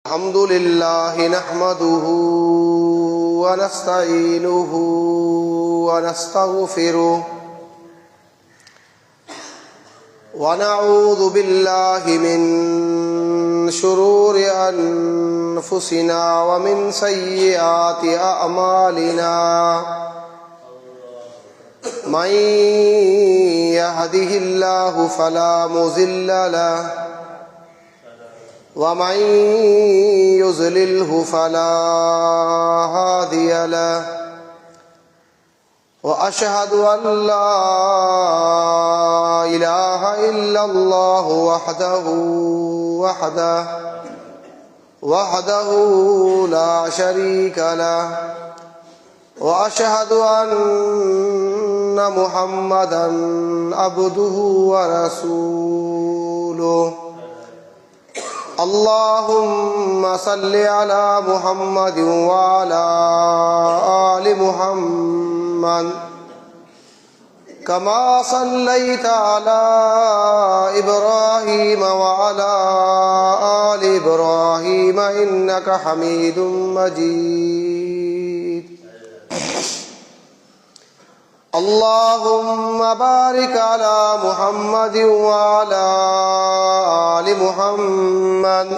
अल्हम्दुलिल्लाहि नहमदुहु व नस्तईनुहु व नस्तगफिरुह व नऊज़ु बिल्लाहि मिन शुरूरि अनफुसिना व मिन सय्यिआति अअमालिना मन यहदिहिल्लाहु फला मुज़िल्ल लहु वमन युज़लिल्हु फला हादिय लहु व अशहदु अन ला इलाहा इल्लल्लाहु वहदहु ला शरीक लहु व अशहदु अन्न मुहम्मदन अब्दुहु व रसूलुहु अल्लाहुम्मा सल्लि अला मुहम्मद व अला आलि मुहम्मद कमा सल्लैता अला इब्राहीम व अला आलि इब्राहीम इन्नका हमीदुम मजीद। अल्लाहुम्मा बारिक अला मुहम्मद व अला आलि मुहम्मद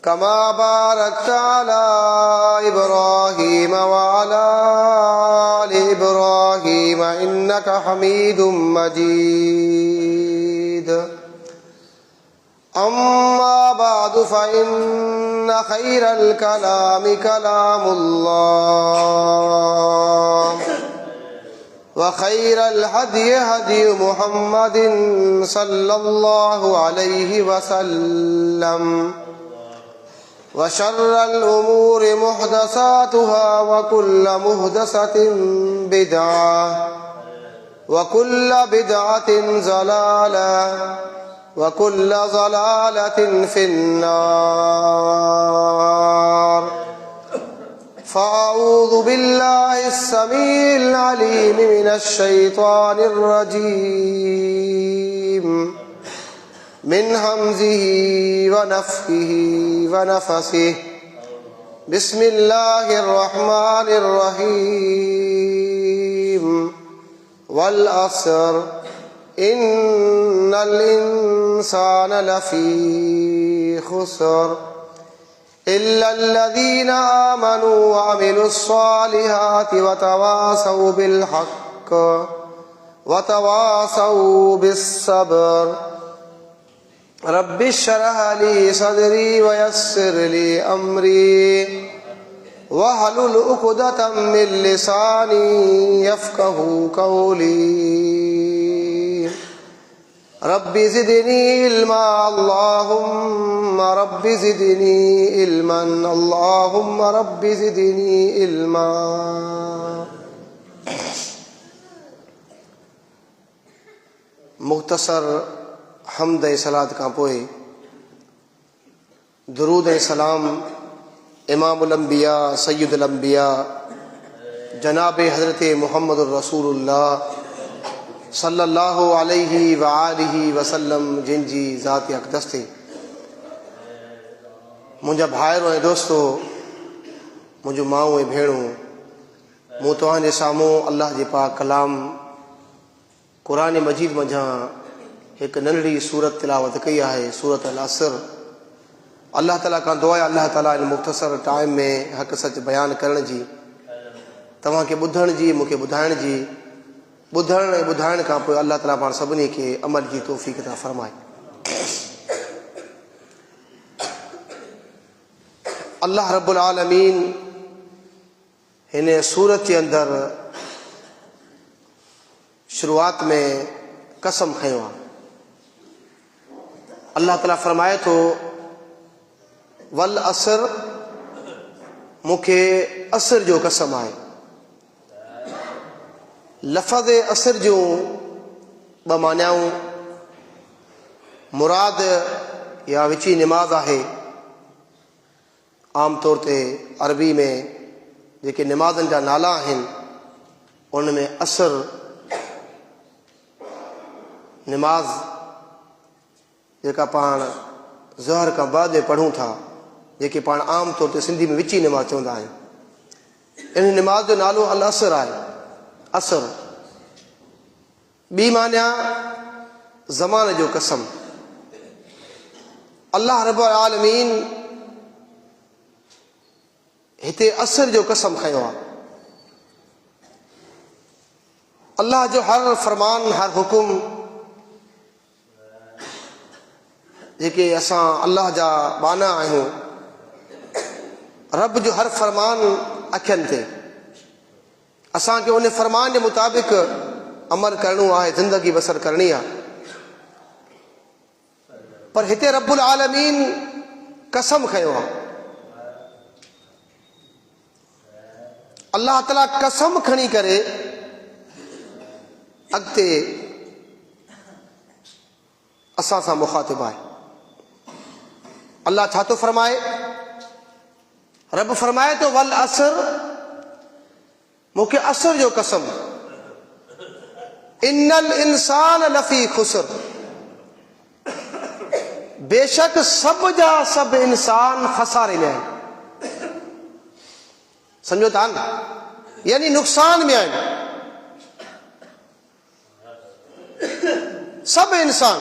कमा बारकता अला इब्राहीम व अला आलि इब्राहीम इन्नका हमीदुम मजीद। अम्मा बादु फ़इन्न खैरल कलामि कलामुल्लाह व खैरल हदी हदी मुहम्मदिन सल्लल्लाहु अलैहि वसल्लम व शर्रल उमूरि मुहदसातुहा व कुल्ल मुहदसतिन बिदअह व कुल्ल बिदअतिन ज़लालह व कुल्ल ज़लालतिन फिन्नार। फ़अऊज़ु बिल्लाहि अस्समीइल अलीम मिनश शैतानिर रजीम मिन हम्ज़िही व नफ़्ख़िही व नफ़सिही। बिस्मिल्लाहिर रहमानिर रहीम। वल अस्र इन्नल इंसान लफ़ी खुस्र इल्लल्लज़ीना आमनू व अमिलुस्सालिहाति व तवासौ बिल हक़्क़ व तवासौ बिस्सब्र। रब्बि इश्रह ली सदरी व यस्सिर ली अमरी वहलुल उक़दतम मिन लिसानी यफ़क़हू क़ौली। रब्बि ज़िदनी इल्मा अल्लाहुम्मा रब्बि ज़िदनी इल्मन अल्लाहुम्मा रब्बि ज़िदनी इल्मा। मुख्तसर हम्द ऐं सलात खां पोइ दुरूद ऐं सलाम इमामुल अंबिया सय्यदुल अंबिया जनाब हज़रत मुहम्मदुर रसूलुल्लाह सल्लल्लाहु अलैहि व आलिहि वसल्लम जिनजी ज़ात अक़दस ते मुंहिंजा भाइरो ऐं दोस्तो मुंहिंजो माऊं ऐं भेणूं मूं तव्हांजे साम्हूं अल्लाह जे पाक कलाम क़ुरान मजीद मंझां हिकु नंढड़ी सूरत तिलावत कई आहे, सूरत अल असर। अल्लाह ताला खां दुआ आहे अल्लाह ताला इन मुख़्तसर टाइम में हक़ सच बयान करण जी, तव्हांखे ॿुधण जी, मूंखे ॿुधाइण जी, ॿुधण ऐं ॿुधाइण खां पोइ अल्लाह ताला पाण सभिनी खे अमल जी तौफ़ीक़ अता फ़रमाए। अल्लाह रब्बुल आलमीन हिन सूरत जे अंदरि शुरूआत में कसम खयो आहे। अल्लाह ताला फरमाए थो वल असर, मूंखे असर जो कसम आहे। लफ़्ज़ असर जूं ॿ मानाऊं, मुराद या विची निमाज़ आहे। आम तौर ते अरबी में जेके निमाज़नि जा नाला आहिनि उन में असर नमाज जेका पाण ज़हर खां बाद में पढ़ूं था जेके पाण आम तौर ते सिंधी में विची नमाज़ चवंदा आहियूं। इन नमाज़ जो नालो अल असर आहे। असर ॿी माना ज़मान जो कसम। अल्लाह रब्बुल आलमीन हिते असर जो कसम खयो आहे। अल्लाह जो हर फरमान, हर हुकुम जेके असां अल्लाह जा बाना आहियूं, रब जो हर फरमान अखियुनि ते असांखे उन फरमान जे मुताबिक़ अमल करणो आहे, ज़िंदगी बसर करणी आहे। पर हिते रब्बुल आलमीन कसम खयो आहे। अल्लाह ताला कसम खणी करे अॻिते असां सां मुखातिब आहे। अल्लाह छा थो फरमाए? रब फरमाए तो वल असर, मूंखे असर जो कसम, इन्नल इंसान लफी खुसर, बेशक सब जा सब इंसान खसारे में आहिनि। समझो था न, यानी नुक़सान में आहिनि सब इंसान।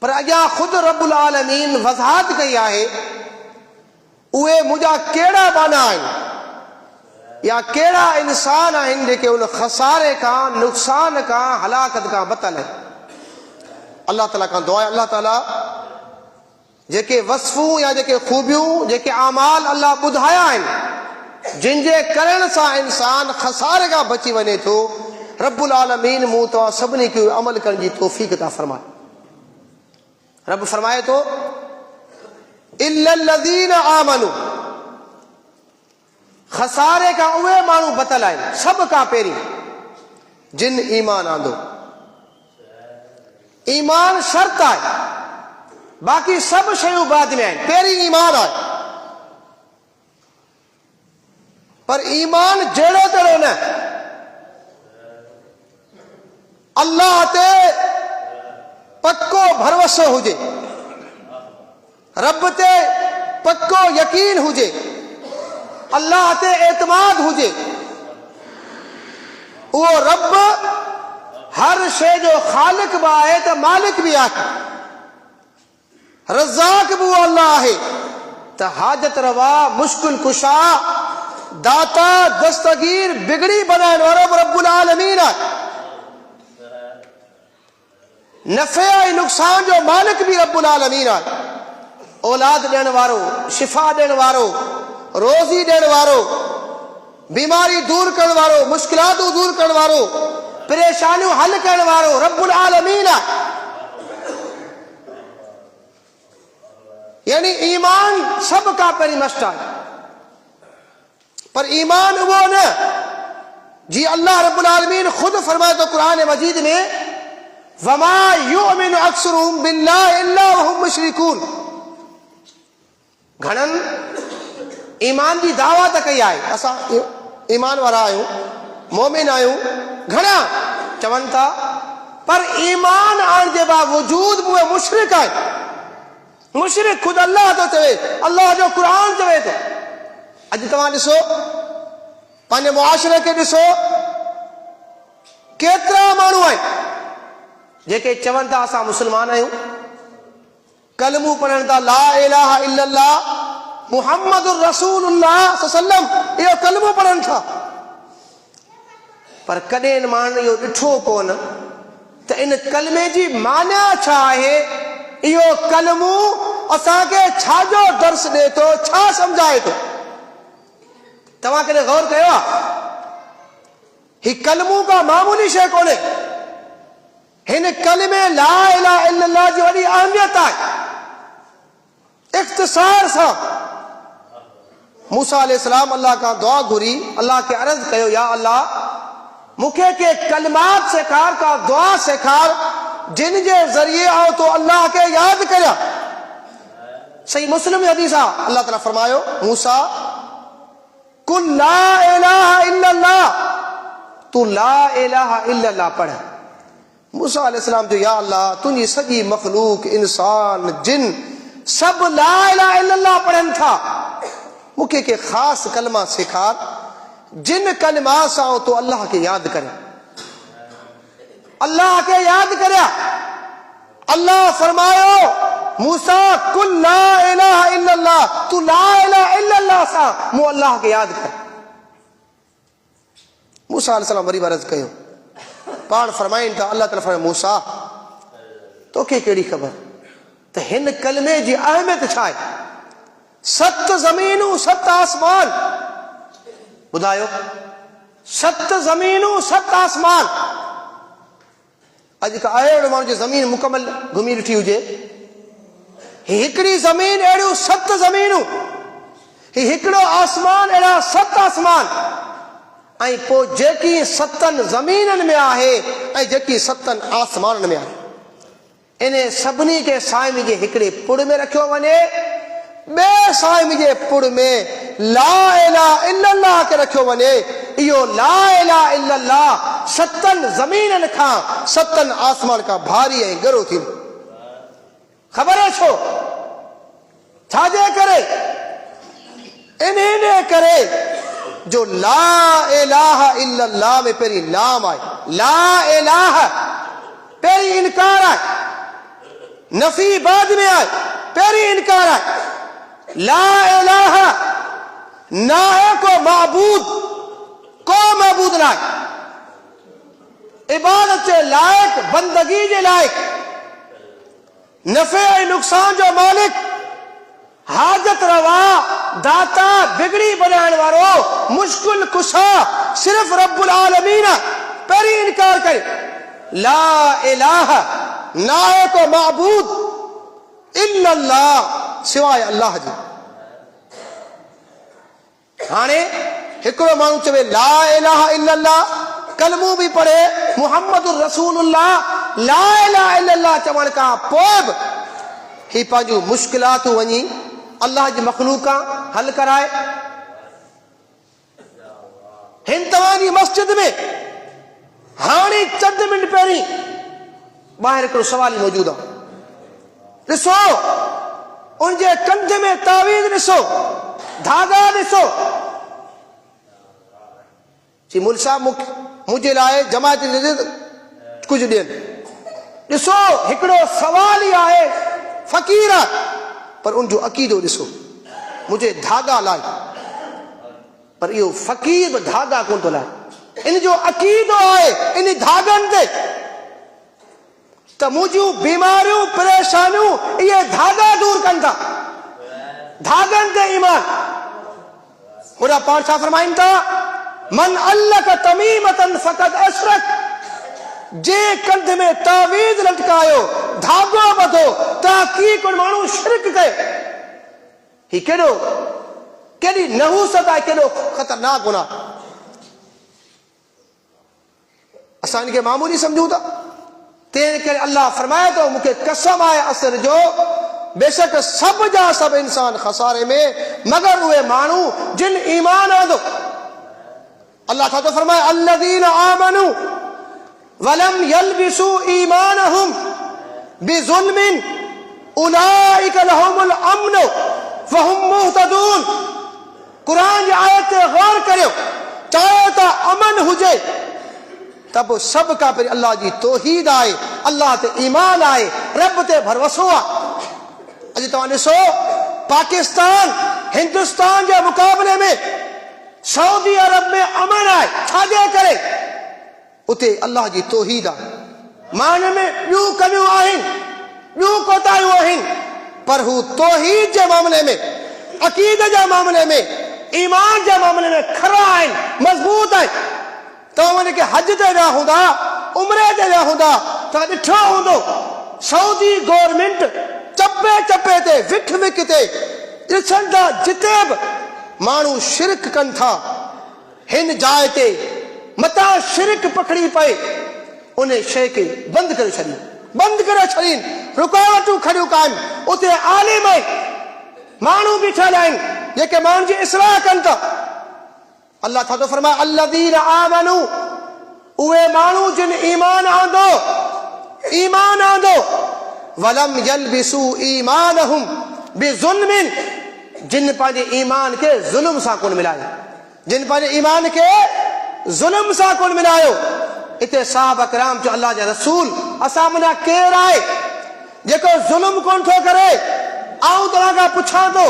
पर अॻियां ख़ुदि रब्बुल आलमीन वज़ाहत कई आहे उहे मुंहिंजा कहिड़ा बाना आहिनि या कहिड़ा इंसान आहिनि जेके उन खसारे खां, नुक़सान खां, हलाकत खां बतल आहिनि। अल्लाह ताला खां दुआ आहे, अल्लाह ताला जेके वस्फ़ूं या जेके ख़ूबियूं, जेके आमाल अल्लाह ॿुधाया आहिनि, जिन जे करण सां इंसान खसारे खां बची वञे थो, रब्बुल आलमीन मूं तव्हां सभिनी खे अमल करण जी तौफ़ीक़ अता फरमाए। रब फरमाए तो इल्लल्लज़ीन आमनू, खसारे का उहे माण्हू बतल आहिनि सभ खां पहिरीं जिन ईमान आंदो। ईमान शर्त आहे, बाक़ी सभु शयूं बाद में आहिनि। पहिरीं ईमान आहे, पर ईमान जहिड़ो तहिड़ो न, अल्लाह ते पक्को भरोसो हुजे, रब ते पक्को यकीन हुजे, अल्लाह ते एतमाद हुजे। उहो रब हर शइ जो ख़ालिक बि आहे त मालिक बि आहे, रज़ाक बि उहो अल्लाह आहे त हाजत रवा, मुश्किल कुशा, दाता, दस्तगीर, बिगड़ी बनाइण वारो बि रब्बुल आलमीन आहे। नफ़े ऐं नुक़सान जो मालिक भी रब्बुल आलमीन आहे। औलाद ॾियण वारो, शिफ़ा ॾियण वारो, रोज़ी ॾियण वारो, बीमारी दूर करण वारो, मुश्किलातूं दूर करण वारो, परेशानियूं हल करण वारो रब्बुल आलमीन आहे। यानी ईमान सब का पहिरीं मस्ट आहे। पर ईमान उहो न जी अल्लाह रब्बुल आलमीन खुद फरमाए तो कुरान मजीद में, वमा युमिनु अक्सरुहुम बिल्लाहि इल्ला वहुम मुशरिकून। घणनि ईमान जी दावा त कई आहे, असां ईमान वारा आहियूं, मोमिन आहियूं, घणा चवनि था, पर ईमान आणण जे बावजूद बि उहे मुशरिक आहिनि। मुशरिक ख़ुदि अल्लाह थो चवे, अल्लाह जो क़ुरान चवे थो। अॼु तव्हां ॾिसो पंहिंजे मुआशिरे खे ॾिसो, केतिरा माण्हू आहिनि जेके चवनि था असां मुस्लमान आहियूं, कलमू पढ़नि था, ला इलाहा इल्लल्लाह मुहम्मदुर रसूलुल्लाह सल्लम, इहो कलमो पढ़नि था। पर कॾहिं इन माण्हुनि इहो ॾिठो कोन त इन कलमे जी माना छा आहे। इहो कलमो असांखे छाजो दर्स ॾिए थो, छा सम्झाए थो। तव्हां कॾहिं गौर कयो आहे? ही कलमो का मामूली शइ कोन्हे। हिन कलमे ला इलाहा इल्लल्लाह जी वॾी अहमियत आहे। इख्तिसार सां मूसा अलैहिस्सलाम अल्लाह का दुआ घुरी, अल्लाह के अर्ज़ कयो, या अल्लाह मूंखे के कलमात सेखार, का दुआ सेखार, जिन जे ज़रिए आओ तो अल्लाह के याद करिया। सही मुस्लिम हदीस आहे, अल्लाह ताला फरमायो, मूसा कुल ला इलाहा इल्लल्लाह, तू ला इलाहा इल्लल्लाह पढ़। मूसा अलैहिस्सलाम जो, या अल्लाह तुंहिंजी सॼी मखलूक, इंसान, जिन सब ला इलाहा इल्लल्लाह पढ़े करनि था मूंखे के ख़ासि कलमा सेखार जिन कलमा सां तो अल्लाह के यादि करे अल्लाह के यादि करिया अल्लाह फरमायो मूसा कुल ला इलाहा इल्लल्लाह तू ला इलाहा इल्लल्लाह सां मूं अल्लाह के यादि कर मूसा अलैहिस्सलाम वरी अर्ज़ कयो पाण फरमाइनि था अल्लाह ताला फरमाए मूसा तोखे कहिड़ी ख़बर त हिन कलमे जी अहमियत छा आहे 7 ज़मीनूं 7 आसमान ॿुधायो 7 ज़मीनूं 7 आसमान अॼु का आहे अहिड़ो माण्हू जो ज़मीन मुकमल घुमी ॾिठी हुजे हिकिड़ी ज़मीन अहिड़ियूं 7 ज़मीनूं हिकिड़ो आसमान अहिड़ा 7 आसमान ऐं पोइ जेकी 7 ज़मीननि में आहे ऐं जेकी 7 आसमाननि में आहे इन सभिनी खे साइम जे हिकिड़े पुड़ में रखियो वञे ॿिए साइम जे पुड़ में ला इलाहा इल्लल्लाह खे रखियो वञे इहो ला इलाहा इल्लल्लाह 7 ज़मीननि खां 7 आसमान खां भारी ऐं गरो थींदो ख़बर आहे छो छाजे करे इन करे जो ला इलाहा इल्लल्लाह में पहिरीं लाम आहे ला इलाहा पहिरीं इनकार आहे नफ़ी बाद में आहे पहिरीं इनकार आहे ला इलाहा ना है को माबूद ना है इबादत के लायक बंदगी के लायक नफे नुकसान जो मालिक हाजत रवा दाता बिगड़ी बनाने वालो मुश्किल कुशा सिर्फ रब्बुल आलमीन पहली इनकार करे ला इलाहा ना है को माबूद इल्लल्लाह सिवाय अल्लाह जी हाणे हिकिड़ो माण्हू चवे ला इलाहा इल्लल्लाह कलमो भी पढ़े मुहम्मदुर रसूलुल्लाह ला इलाहा इल्लल्लाह चवण खां पोइ बि ही पंहिंजूं मुश्किलातूं वञी अल्लाह जी मखलूक हल कराए हिन तव्हांजी मस्जिद में हाणे चंद मिंट पहिरीं ॿाहिरि हिकिड़ो सवाल मौजूदु आहे ॾिसो उनजे कंध में तावीज़ ॾिसो धागा ॾिसो जी मुल साहब मुझे लाए जमात कुछ ॾियनि ॾिसो हिकिड़ो सवाल ई आहे फ़क़ीर पर उनजो अक़ीदो ॾिसो मुझे धागा लाए पर इहो फ़क़ीर बि धागा कोन थो लाए इन जो अक़ीदो आहे इन धागनि ते त मुंहिंजूं बीमारियूं परेशानियूं इहे धागा दूर कनि था धागनि ते ईमान खुदा पाण छा फरमाइनि था मन अल्लक तमीमतन फ़क़त अशरक जे कंध में तावीज़ लटकायो धागो ॿधो ताकी कोई माण्हू शिरक कयो ही केॾी नहूसत आहे केॾो ख़तरनाक गुनाह असां इनखे मामूली सम्झूं था तंहिं करे अल्लाह फरमाए थो मूंखे कसम आहे असर जो बेशक सब जा सब इंसान खसारे में मगर उहे माण्हू जिन ईमान आंदो अल्लाह था तो फरमाए अल्लज़ीन आमनू वलम यलबिसू ईमानहुम बिज़ुल्मिन उलाइका लहुमुल अम्न वहुम मुहतदून कुरान जी आयत ते गौर करियो चाहे त अमन हुजे तब सब का पहिरीं अल्लाह जी तौहीद आहे अल्लाह ते ईमान आहे रब ते भरोसो आहे अॼु तव्हां ॾिसो पाकिस्तान हिंदुस्तान जे मुक़ाबले में सऊदी अरब में अमन आहे छाजे करे उते अल्लाह जी तौहीद आहे मान में ॿियूं कमियूं आहिनि ॿियूं कोताहियूं आहिनि पर हू तौहीद जे मामले में अक़ीद जे मामले में ईमान जे मामले में खरा आहिनि मज़बूत आहिनि तव्हां वञी के हज ते विया हूंदा उमरे ते विया हूंदा तव्हां ॾिठो हूंदो सऊदी गवर्नमेंट चपे चपे ते विख ते ॾिसनि था जिते बि माण्हू शिरक कनि था हिन जाइ ते मतां शिरक पकड़ी पए उन शइ खे बंदि करे छॾीनि रुकावटूं खड़ियूं कनि उते आलिम माण्हू बीठल आहिनि जेके माण्हुनि जी इस्लाह कनि था अल्लाह था तो फरमाए अल्लज़ीन आमनू उहे माण्हू जिन ईमान आंदो वलम यलबिसू ईमानहुम बिज़ुल्मिन जिन पंहिंजे ईमान के ज़ुल्म सां कोन मिलायो, जिन पंहिंजे ईमान के ज़ुल्म सां कोन मिलायो। इते साहब अकराम जो अल्लाह जा रसूल असां मना केर आहे जेको ज़ुल्म कोन थो करे? आऊं तव्हां खां पुछां थो,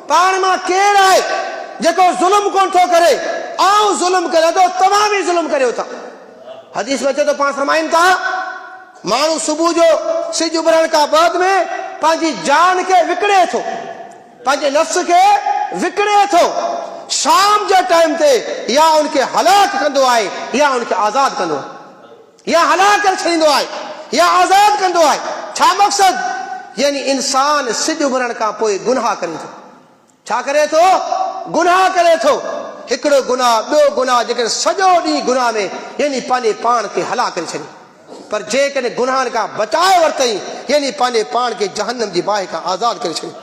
पाण मां केर आहे जेको ज़ुल्म कोन थो करे? आऊं ज़ुल्म करे थो, तव्हां बि ज़ुल्म करियो था। हदीस में अचे तो पाण फरमाइनि था, माण्हू सुबुह जो सिज उभरण खां बाद में पंहिंजी जान के विकिणे थो, पंहिंजे नफ्स के विकिणे थो। शाम जे टाइम ते या उनके हलाक कंदो आहे या उनके आज़ाद कंदो आहे, या हलाक करे छॾींदो आहे या आज़ाद कंदो आहे। छा मक़सद? यानी इंसान सिज उभरण खां पोइ गुनाह करे थो। छा करे थो? गुनाह करे थो। हिकिड़ो गुनाह, ॿियो गुनाह, जेकॾहिं सॼो ॾींहुं गुनाह में यानी पंहिंजे पाण खे हलाक करे छॾियो। पर जेकॾहिं गुनाहनि खां बचाए वरितई यानी पंहिंजे पाण खे जहन्नम जी बाहि खां आज़ाद करे छॾियो।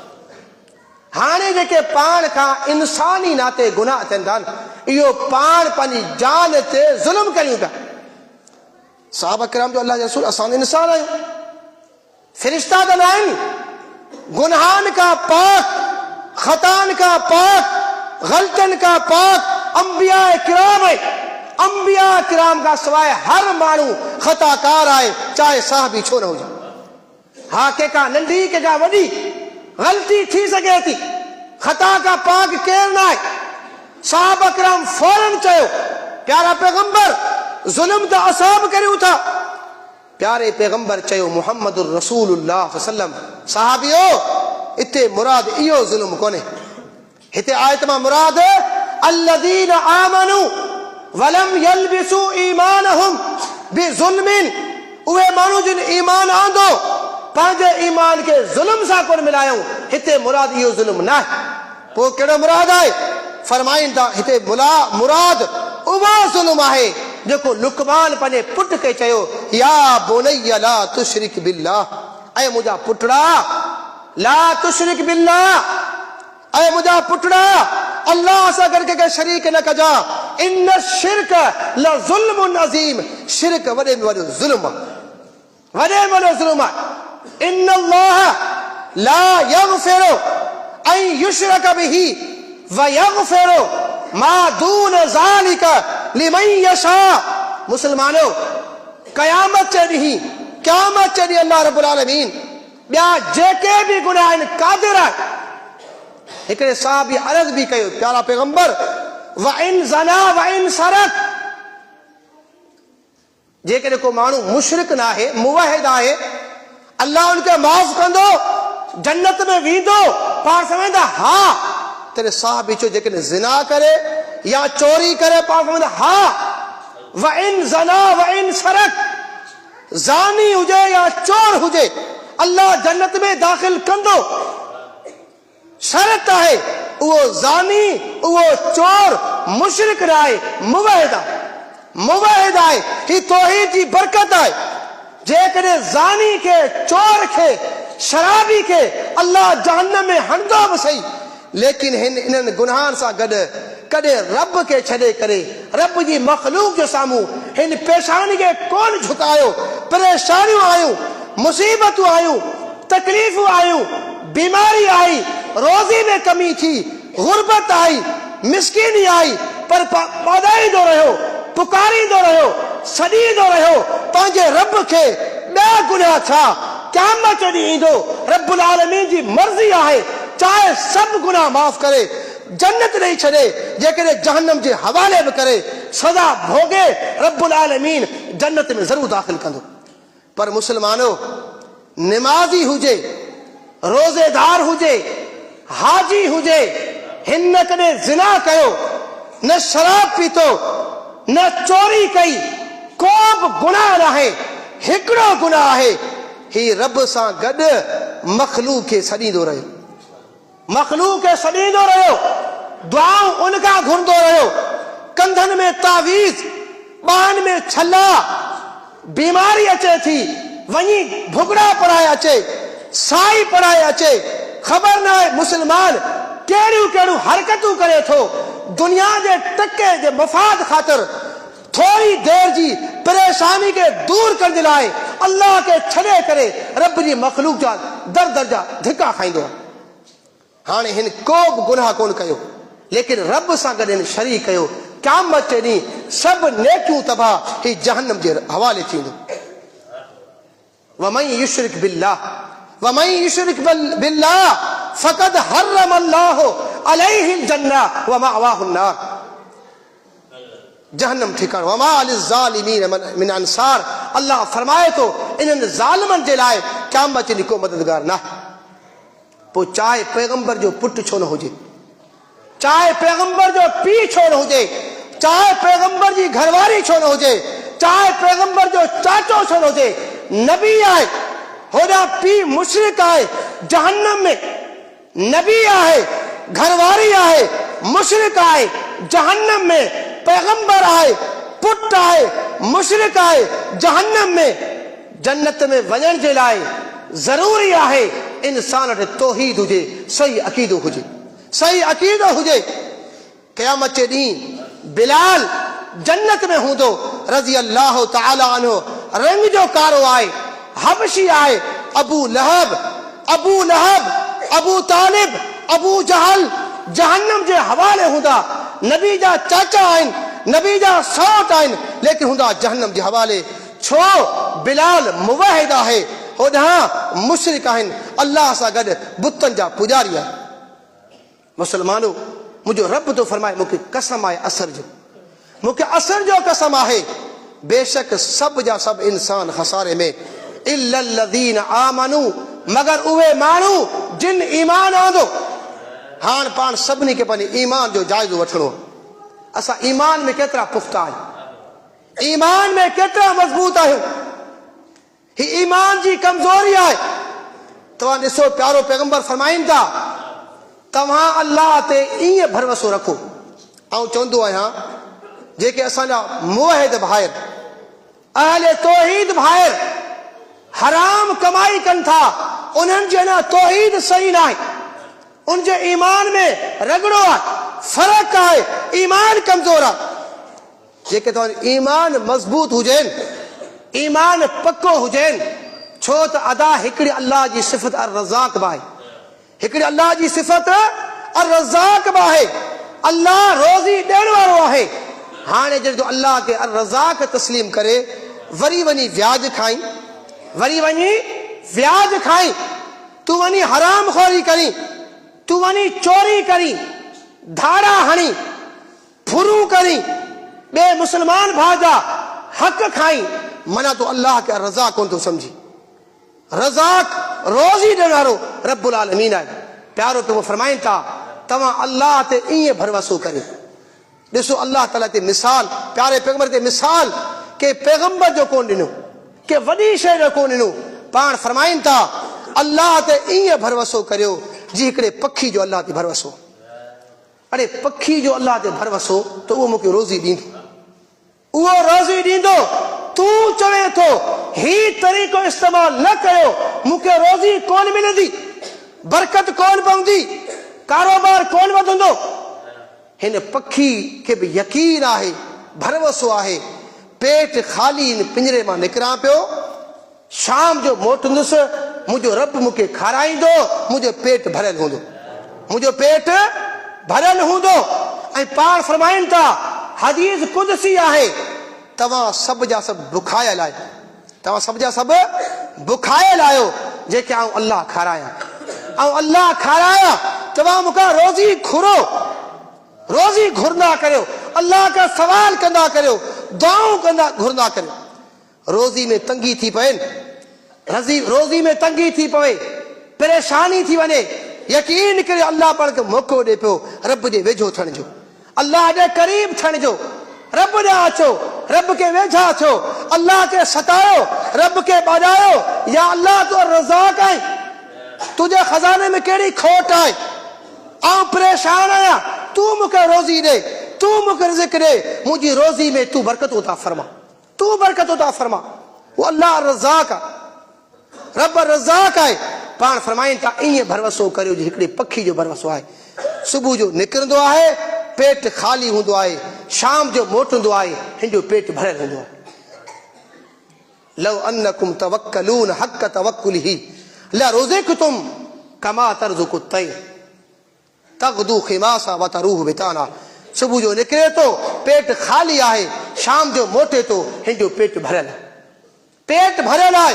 हाणे जेके पाण खां इंसानी नाते गुनाह थियनि था, इहो पाण पंहिंजी जान ते ज़ुल्म करियूं पिया। साहब किराम जो अल्लाह जा रसूल, असां इंसान आहियूं, फ़रिश्ता त न आहिनि। गुनाहनि खां पाक, ख़तान खां पाक, ग़लतियुनि खां पाक अंबिया किराम आहे। अंबिया किराम खां सवाइ हर माण्हू ख़ताकार आहे, चाहे साहबी छो न हुजे। हा, कंहिंखां नंढी कंहिंखां वॾी ग़लती थी सघे थी, ख़ता खां पाक केर न आहे। साहब अकराम फौरन चयो, प्यारा पैगंबर, ज़ुल्म त असां बि करियूं था। प्यारे पैगंबर चयो, मुहम्मदुर रसूलुल्लाह सल्लम, साहबियो, इते मुराद इहो ज़ुल्म कोन्हे। हिते आयत मां मुराद अल्लज़ीन आमनू वलम यलबिसू ईमानहुम बिज़ुल्मिन, उहे माण्हू जिन ईमान आंदो पंहिंजे ईमान के ज़ुल्म सां कोन मिलायूं। हिते मुराद इहो ज़ुल्म न आहे। पोइ कहिड़ो मुराद आहे? फरमाइनि था, हिते मुराद उहो ज़ुल्म आहे जेको लुकमान पंहिंजे पुट खे चयो, या बुनय्या ला तुशरिक बिल्लाह, ऐं मुंहिंजा पुटड़ा ला तुशरिक बिल्लाह, ऐं मुंहिंजा पुटड़ा अल्लाह सां गॾु कंहिंखे शरीक न कजा। इन शिरक ल ज़ुल्मुन अज़ीम, शिरक वॾे में वॾो ज़ुल्म आहे, वॾे में वॾो ज़ुल्म आहे। इन अल्लाह ला यग़फिरु अन युशरक बिही व यग़फिरु मा दून ज़ालिका लिमन यशा। मुसलमानो, क़यामत जे ॾींहुं, क़यामत जे ॾींहुं अल्लाह रब्बुल आलमीन ॿिया जेके बि गुनाह आहिनि क़ादिर आहे। हिकिड़े साहबी अर्ज़ बि कयो, प्यारा पैगंबर, व इन ज़ना व इन सरक, जेकॾहिं को माण्हू मुशरिक न आहे, मुवहिद आहे, अल्लाह उनखे माफ़ कंदो, जन्नत में वेंदो। पाण सम्झंदा हा। तेरे साहबी चयो, जेकॾहिं ज़िना करे या चोरी करे, पाण सम्झंदा हा। व इन ज़ना व इन सरक, ज़ानी हुजे या चोर हुजे, अल्लाह जन्नत में दाख़िल कंदो। शर्त आहे, उहो ज़ानी, उहो चोर मुशरिक न आहे, मुवहिद आहे। मुवहिद आहे। ही तौहीद जी बरकत आहे। जेकॾहिं ज़ानी के, चोर के, शराबी के अल्लाह जहन्नम में हणंदो बि सही, लेकिन इन्हनि गुनाहनि सां गॾु कॾहिं रब के छॾे करे रब जी मख़लूक जे साम्हूं हिन पेशानी खे कोन झुकायो। परेशानियूं आयूं, मुसीबतूं आयूं, तकलीफ़ूं आयूं, बीमारी आई, रोज़ी में कमी थी, गुरबत आई, मिसकीनी आई, पर पौधाईंदो रहियो, पुकारींदो रहियो, सॾींदो रहियो पंहिंजे रब खे। ॿिया गुनाह छा? क़यामत जो ॾींहुं ईंदो, रब्बुल आलमीन जी मर्ज़ी आहे, चाहे सभु गुनाह माफ़ करे, जन्नत ॾेई छॾे, जेकॾहिं जहन्नम जे हवाले बि करे सज़ा भोगे, रब्बुल आलमीन जन्नत में ज़रूरु दाख़िल कंदो। पर मुसलमानो, निमाज़ी हुजे, रोज़ेदार हुजे, हाजी हुजे, हिन कॾहिं ज़िना कयो, न शराब पीतो, न चोरी कई, को बि गुनाह न आहे। हिकिड़ो गुनाह आहे, ही रब सां गॾु मख़लूक खे सॾींदो रहियो, मख़लूक खे सॾींदो रहियो, दुआऊं उनखां घुरंदो रहियो, कंधनि में तावीज़, ॿाहनि में छला, बीमारी अचे थी, वञी भुगड़ा पढ़ाए अचे, साई पढ़ाए अचे, ख़बर न आहे मुस्लमान कहिड़ियूं कहिड़ियूं हरकतूं करे थो। दुनिया जे टके जे मफ़ाद ख़ातिर थोड़ी देर जी परेशानी के दूर करण जे लाइ अल्लाह के छॾे करे रब जी मख़लूक जा दर दर जा धिका खाईंदो आहे। हाणे हिन को बि गुनाह कोन कयो, लेकिन रब सां गॾु हिन शरीक कयो। क़यामत जे ॾींहुं सभु नेकियूं तबाह ही जहन्नम जे हवाले थींदो। वमन युशरिक बिल्लाह फक़द हर्रम अल्लाहु अलैहिल जन्नह व मअवाहुन नार। जहन्नम ठिकाणो। वमा लिज़्ज़ालिमीन मिन अंसार। अल्लाह फरमाए थो इन्हनि ज़ालिमनि जे लाइ क़यामत जे ॾींहुं को मददगार न। पोइ चाहे पैगंबर जो पुटु छो न हुजे, चाहे पैगंबर जो पीउ छो न हुजे, चाहे पैगंबर जी घरवारी छो न हुजे, चाहे पैगंबर जो चाचो छो न हुजे, नबी आहे होॾा पीउ मुशरिक आहे जहन्नम में, नबी आहे घरवारी आहे मुशरिक आहे जहन्नम में, पैगंबर आहे पुट आहे मुशरिक आहे जहन्नम में। जन्नत में वञण जे लाइ ज़रूरी आहे इंसान वटि तौहीद हुजे, सही अक़ीदो हुजे, सही अक़ीदो हुजे। क़यामत जे ॾींहुं बिलाल जन्नत में हूंदो रज़ी अल्लाह तआला अन्हु। रंग जो कारो आहे, हबशी आहे। अबू लहब, अबू तालिब, अबू जहल जहन्नम जे हवाले हूंदा। नबी जा चाचा आहिनि, नबी जा सौट आहिनि, लेकिन हूंदा जहन्नम जे हवाले। छो? बिलाल मुवाहिद आहे, होॾां मुशरिक आहिनि, अल्लाह सां गॾु बुतनि जा पुजारी आहिनि। मुसलमानो, मुंहिंजो रब थो फरमाए मूंखे कसम आहे असर जो, मूंखे असर जो कसम आहे, बेशक सभु जा सभु इंसान खसारे में, इल्लल्लज़ीन आमनू, मगर उहे माण्हू जिन ईमान आंदो। हाणे पाण सभिनी खे पंहिंजे ईमान जो जाइज़ो वठणो। असां ईमान में केतिरा पुख्ता आहियूं, ईमान में केतिरा मज़बूत आहियूं। ही ईमान जी कमज़ोरी आहे। तव्हां ॾिसो प्यारो पैगंबर फरमाइनि था तव्हां अल्लाह ते ईअं भरोसो रखो। ऐं चवंदो आहियां जेके असांजा मुवहिद भाइर, अहले तौहीद भाइर हराम कमाई कनि था, उन्हनि जे अञा तौहीद सही न आहे, उन जे ईमान में रगड़ो आहे, फ़र्क़ु आहे, ईमान कमज़ोर आहे। जेके तव्हां ईमान मज़बूत हुजनि, ईमान पको हुजनि, छो त अदा हिकिड़ी अल्लाह जी सिफ़त अर रज़ाक़ बि आहे, हिकिड़ी अल्लाह जी सिफ़त अर रज़ाक़ बि आहे। अल्लाह रोज़ी ॾियण वारो आहे। हाणे जॾहिं अल्लाह खे अर रज़ाक़ तस्लीम करे वरी वञी व्याज खाई, वरी वञी व्याज खाई, तूं वञी हराम खोरी करी, तूं वञी चोरी करी, धाड़ा हणी, फुरू करी, ॿिए मुस्लमान भाउ जा हक़ खाई, माना तूं अल्लाह खे रज़ाक़ कोन थो सम्झी। रज़ाक़ रोज़ी ॾियण वारो रब्बुल आलमीन आहे। प्यारो तो फरमाइनि था तव्हां अल्लाह ते ईअं भरोसो करियो। ॾिसो अल्लाह ताला ते मिसाल, प्यारे पैगंबर ते मिसाल के पैगंबर जो कोन ॾिनो, के वॾी शइ जो कोन ॾिनो। पाण फरमाइनि था अल्लाह ते ईअं भरोसो करियो जी हिकिड़े पखी जो अल्लाह ते भरोसो। अरे पखी जो अल्लाह ते भरोसो त उहो मूंखे रोज़ी ॾींदो, उहो रोज़ी ॾींदो। तूं चवे थो ही तरीक़ो इस्तेमालु न कयो, मूंखे रोज़ी कोन मिलंदी, बरकत कोन पवंदी, कारोबार कोन वधंदो। हिन पखी खे बि यकीन आहे, भरोसो आहे, पेट ख़ाली इन पिंजरे मां निकिरां पियो, शाम जो मोटंदुसि, मुंहिंजो रब मूंखे खाराईंदो, मुंहिंजो पेट भरियल हूंदो, मुंहिंजो पेट भरियल हूंदो। ऐं पाण फरमाइनि था हदीस कुदसी आहे, तव्हां सभु जा सभु बुखायल आहियो, तव्हां सभु जा सभु बुखायल आहियो, जेके आऊं अल्लाह खारायां, ऐं अल्लाह खारायां। तव्हां मूंखां रोज़ी घुरो, रोज़ी घुरंदा करियो, अल्लाह खां सवाल कंदा करियो, दुआऊं कंदा घुरंदा करियो। रोज़ी में तंगी थी पवे, रोज़ी में तंगी थी पवे, परेशानी थी वञे, यकीन करे अल्लाह पाण खे मौक़ो ॾे पियो रब जे वेझो थियण जो, अल्लाह जे क़रीब थियण जो। रब ॾांहुं अचो, रब खे वेझा अचो, अल्लाह खे सतायो, रब खे ॿाॾायो। या अल्लाह तूं रज़ाक़ आहीं, तुंहिंजे खज़ाने में कहिड़ी खोट आहे, आउं परेशान आहियां, तूं मूंखे रोज़ी ॾे, तूं मूंखे रिज़्क़ ॾे, मुंहिंजी रोज़ी में तूं बरकत अता फरमा, तूं बरकत अता फरमा। उहो अल्लाह रज़ाक़ आहे, रब रज़ाक़ आहे। पाण फरमाइनि था ईअं भरोसो करियो जी हिकिड़े पखी जो भरोसो आहे। सुबुह जो निकिरंदो आहे, पेट ख़ाली हूंदो आहे, शाम जो मोटंदो आहे, हिन जो पेट भरियल हूंदो आहे। लव अन्नकुम तवक्कलून हक़ तवक्कुलिही लरुज़िक़तुम कमा तरज़ुक़ु तैर। तगदू खिमासा व तरूह बिताना। सुबुह जो निकिरे थो पेट ख़ाली आहे, शाम जो मोटे थो हिनजो पेट भरियल आहे। पेट भरियल आहे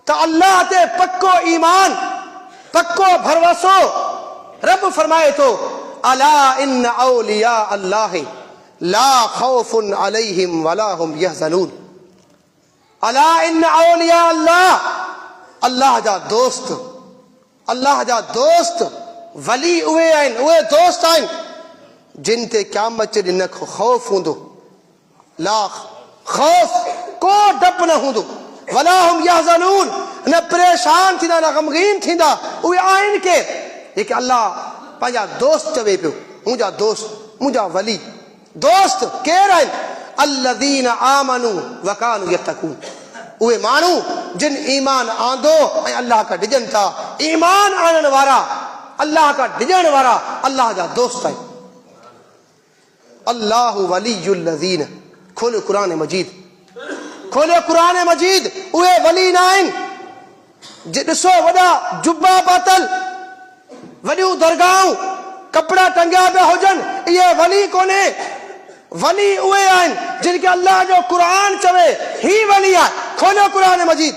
त अल्लाह ते पक्को ईमान, पक्को भरवसो। रब फरमाए थो अला इन औलिया अल्लाह ला खौफुन अलैहिम वला हुम यहज़नून। अला इन औलिया अल्लाह, अल्लाह जा दोस्त, अल्लाह जा दोस्त वली उहे आहिनि, उहे दोस्त आहिनि जिन ते क़यामत जे ॾींहुं खौफ़ हूंदो। ला खौफ़, को डप न हूंदो। वला हुम यहज़नून, न परेशान थींदा न ग़मगीन थींदा। उहे आहिनि के जेके अल्लाह पंहिंजा दोस्त चवे पियो, मुंहिंजा दोस्त, मुंहिंजा वली। दोस्त केरु आहिनि? अल्लज़ीन आमनू व कानू यत्तकून, उहे माण्हू जिन ईमान आंदो ऐं अल्लाह खां डिॼनि था। ईमान आणण वारा, अल्लाह खां डिॼण वारा अल्लाह जा दोस्त आहिनि। अल्लाहु वलियुल लज़ीन, खोलियो क़ुरान मजीद, खोलियो क़ुरान मजीद। उहे वली न आहिनि जे ॾिसो वॾा जुब्बा पातल, वॾियूं दरगाहूं, कपिड़ा टंगिया पिया हुजनि, इहे वली कोन्हे। वली उहे आहिनि जिनखे अल्लाह जो क़ुरान चवे ही वली आहे। खोलियो क़ुरान मजीद,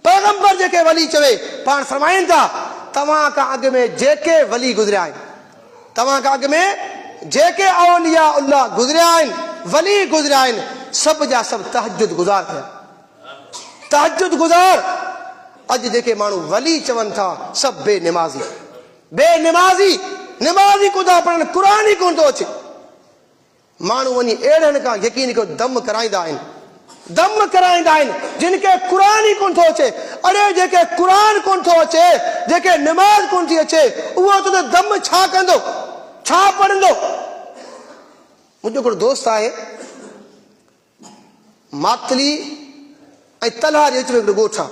पैगंबर जेके वली चवे पाण फरमाइनि था तव्हां खां अॻु में जेके वली गुज़रिया आहिनि, तव्हां खां अॻु में जेके औलिया अल्लाह गुज़रिया आहिनि, वली गुज़रिया आहिनि, सभु जा सभु तहज्जुद गुज़ार थिया, तहज्जुद गुज़ार। अॼु जेके माण्हू वली चवनि था सभु बेनिमाज़ी, बेनिमाज़ी, निमाज़ी कोन था पढ़नि, क़ुरान ई कोन थो अचे। माण्हू वञी अहिड़नि खां यकीन कयो दम कराईंदा आहिनि, दम कराईंदा आहिनि जिनखे क़ुरान ई कोन थो अचे। अरे जेके क़ुरान कोन थो अचे, जेके निमाज़ कोन थी अचे, उहो त दम छा कंदो, छा पढ़ंदो? मुंहिंजो हिकिड़ो दोस्त आहे, मातली ऐं तलहा जे विच में हिकिड़ो ॻोठ आहे,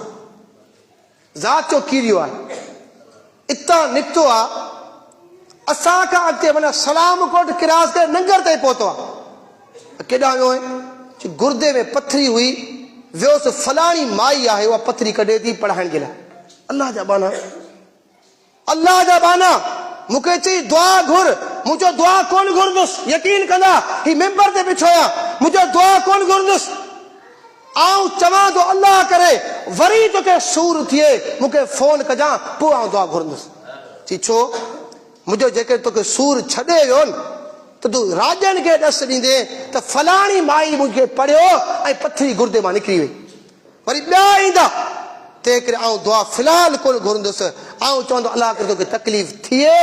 ज़ात जो कीरियो आहे, इतां निकितो आहे, असां खां अॻिते माना सलाम कोट क्रास करे नंगर ताईं पहुतो आहे। केॾां वियो आहे? गुर्दे में पथरी हुई, वियोसि, फलाणी माई आहे उहा पथरी कढे थी पढ़ाइण जे लाइ। अल्लाह जा बाना, अल्लाह जा बाना। मूंखे चई दुआ घुर, मुंहिंजो दुआ कोन घुरंदुसि, यकीन कंदा ही मेंबर ते बीठो आहियां, मुंहिंजो दुआ कोन घुरंदुसि। आऊं चवां थो अल्लाह करे वरी तोखे सूर थिए मूंखे फोन कजां, पोइ आऊं दुआ घुरंदुसि। चई छो? मुंहिंजो जेके तोखे सूर छॾे वियो न त तूं राजनि खे ॾस ॾींदे त फलाणी माई मूंखे पढ़ियो ऐं पथरी गुर्दे मां निकिरी वई, वरी ॿिया ईंदा, तंहिं करे आऊं दुआ फ़िलहाल कोन घुरंदुसि। आऊं चवंदो अलाह करे तोखे तकलीफ़ थिए,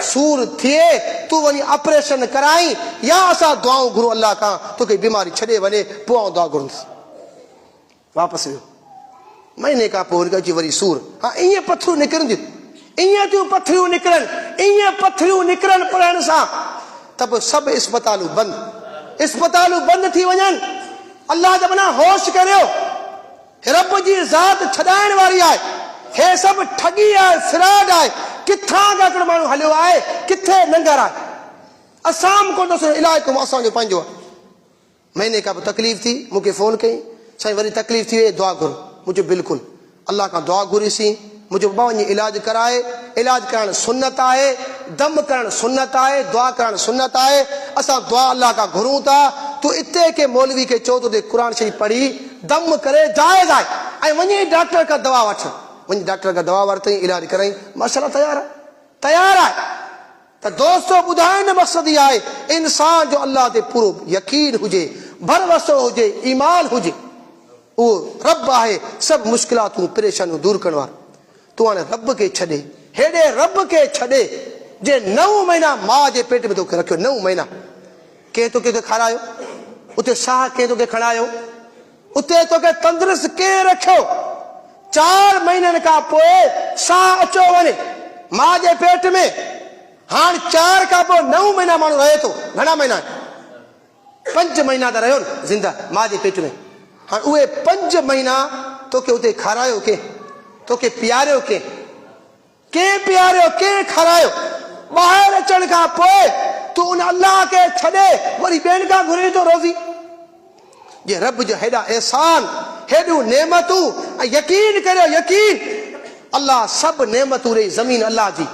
सूर थिए, तूं वञी ऑपरेशन कराई या असां दुआऊं घुरूं अलाह खां तोखे बीमारी छॾे वञे, पोइ आऊं दुआ घुरंदुसि। वापसि वियो, महीने खां पोइ हुनखे अची वरी सूर। हा, ईअं पथरियूं निकिरंदियूं, ईअं थियूं पथरियूं निकिरनि, ईअं पथरियूं निकिरनि पढ़ण सां त पोइ सभु इस्पतालूं बंदि, इस्पतालूं बंदि थी वञनि। अल्लाह जा मना होश करियो, रब जी ज़ात छॾाइण वारी आहे। हे सभु ठगी आहे, फ्रॉड आहे। किथां खां हिकिड़ो माण्हू हलियो आहे, किथे नंगर आहे, असां कोन थो इलाजु कयूं, असांजो पंहिंजो आहे। महीने खां पोइ तकलीफ़ थी, मूंखे फ़ोन कई, साईं वरी तकलीफ़ थी वई, दुआ घुर। मुंहिंजो बिल्कुलु अल्लाह खां दुआ घुरीसीं, मुंहिंजो बाबा वञी इलाजु कराए। इलाजु करणु सुन्नत आहे, दम करणु सुन्नत आहे, दुआ करणु सुन्नत आहे। असां दुआ अल्लाह खां घुरूं था। तूं इते के मौलवी खे चओ तो क़ुरान शरीफ़ पढ़ी दम करे जाइज़ आहे, ऐं वञी डॉक्टर खां दवा वठ, वञी डॉक्टर खां दवा वरितई, इलाजु कराई, माशाअल्लाह तयारु आहे, तयारु आहे। त दोस्तो ॿुधाइण जो मक़सदु इहा आहे इंसान जो अल्लाह ते पूरो यकीन हुजे, भरवसो हुजे, ईमान हुजे। उहो रब आहे सभु मुश्किलातूं परेशानियूं दूर करण वारो। तूं हाणे रब खे छॾे, हेॾे रब खे छॾे जे 9 महीना माउ जे पेट में तोखे रखियो, 9 महीना कंहिं तोखे खारायो, उते साह कंहिं तोखे खणायो, उते तोखे तंदुरुस्त कंहिं रखियो। 4 महीननि खां पोइ साह अचो वञे माउ जे पेट में। हाणे 4 खां पोइ 9 महीना माण्हू रहे थो। घणा महीना? 5 महीना त रहियो न ज़िंदा माउ जे पेट में। हाणे उहे 5 महीना तोखे उते खारायो के, तोखे पीआरियो के, पीआरियो के खारायो। ॿाहिरि अचण खां पोइ तूं उन अल्लाह खे छॾे वरी ॿियनि खां घुरे थो रोज़ी। जे रब जो हेॾा एहसान, हेॾियूं नेमतूं, ऐं यकीन करियो, यकीन अल्लाह सभु नेमतूं ॾेई, ज़मीन अल्लाह जी,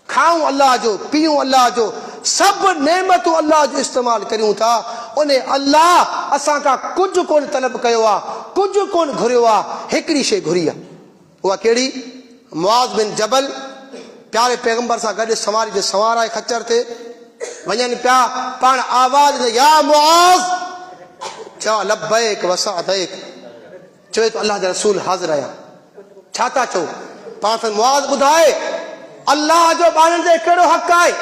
खाऊं अल्लाह जो, पीऊं अल्लाह जो, सभु नेमतूं अल्लाह जो इस्तेमालु करियूं था। उन अल्लाह असां खां कुझु कोन तलब कयो आहे, कुझु कोन घुरियो आहे। हिकिड़ी शइ घुरी आहे, उहा कहिड़ी? मुआज़ बिन जबल प्यारे पैगंबर सां गॾु सवारी ते सवार आहे, खच्चर ते वञनि पिया, पाण आवाज़ ते या मुआज़, चओ लब्बैक वसअदैक, चवे तो अल्लाह जा रसूल हाज़िर आहियां। छा था चओ? पाण खे मुआज़ ॿुधाए अल्लाह जो ॿारनि ते कहिड़ो हक़ आहे?